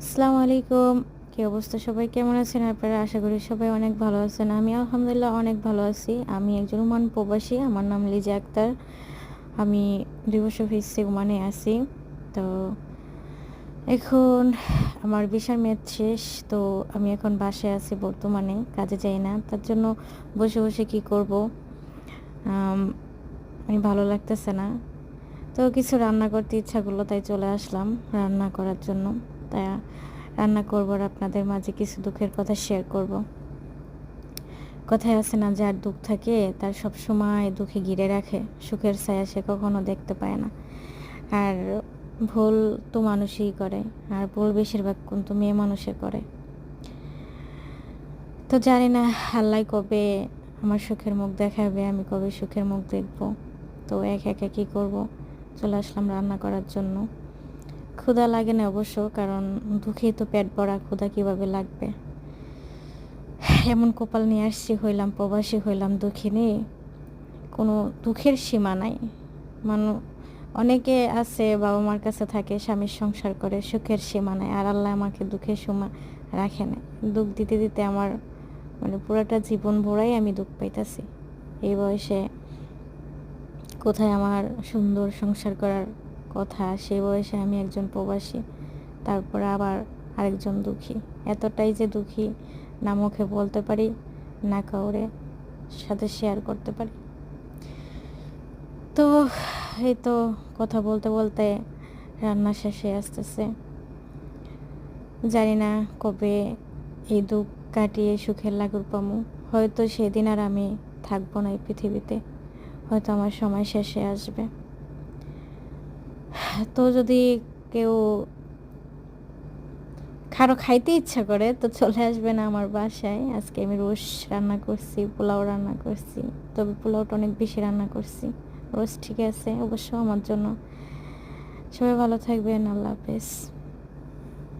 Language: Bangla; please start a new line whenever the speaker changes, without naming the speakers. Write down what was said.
আসসালামু আলাইকুম। কি অবস্থা সবাই কেমন আছেন আপনারা? আশা করি সবাই অনেক ভালো আছেন। আমি আলহামদুলিল্লাহ অনেক ভালো আছি। আমি একজন ওমান প্রবাসী। আমার নাম লিজা আক্তার। আমি ২ বছর হইছে ওমানে আছি। তো এখন আমার ভিসার মেয়াদ শেষ। তো আমি এখন বাসায় আছি বর্তমানে। কাজে যাই না। তার জন্য বসে, বসে কি করব? আম মানে ভালো লাগতেছে না। তো কিছু রান্না করতে ইচ্ছা করলো তাই চলে আসলাম রান্না করার জন্য। তা রান্না করব আর আপনাদের মাঝে কিছু দুঃখের কথা শেয়ার করব। কথায় আছে না, যার দুঃখ থাকে তার সব সময় দুঃখে ঘিরে রাখে, সুখের ছায়া সে কখনো দেখতে পায় না। আর ভুল তো মানুষই করে, আর ভুল বেশিরভাগ কিন্তু মেয়ে মানুষে করে। তো জানি না আল্লাহ কবে আমার সুখের মুখ দেখাবে, আমি কবে সুখের মুখ দেখব। তো একা একা কী করব, চলে আসলাম রান্না করার জন্য। ক্ষুধা লাগে না অবশ্য, কারণ দুঃখেই তো পেট ভরা, ক্ষুধা কীভাবে লাগবে। এমন কপাল নিয়ে আসছি, হইলাম প্রবাসী, হইলাম দুঃখিনী, কোনো দুঃখের সীমা নাই। মানুষ অনেকে আছে বাবা মার কাছে থাকে, স্বামীর সংসার করে, সুখের সীমা নাই। আর আল্লাহ আমাকে দুঃখের সীমা রাখে না। দুঃখ দিতে দিতে আমার পুরোটা জীবন ভরাই আমি দুঃখ পাইতাছি। এই বয়সে কোথায় আমার সুন্দর সংসার করার কথা, সেই বয়সে আমি একজন প্রবাসী, তারপর আবার আরেকজন দুঃখী। এতটাই যে দুঃখী, না মুখে বলতে পারি, না কাউরে সাথে শেয়ার করতে পারি। তো এই তো কথা বলতে বলতে রান্না শেষে আসতেছে। জানি না কবে এই দুঃখ কাটিয়ে সুখের লাগুর পামু। হয়তো সেদিন আর আমি থাকবো না এই পৃথিবীতে, হয়তো আমার সময় শেষে আসবে। তো যদি কেউ কারো খাইতে ইচ্ছা করে তো চলে আসবে না আমার বাসায়। আজকে আমি রোস্ট রান্না করছি, পোলাও রান্না করছি। তবে পোলাওটা অনেক বেশি রান্না করছি। রোস্ট ঠিক আছে অবশ্য আমার জন্য। সবাই ভালো থাকবেন। আল্লাহ হাফেজ।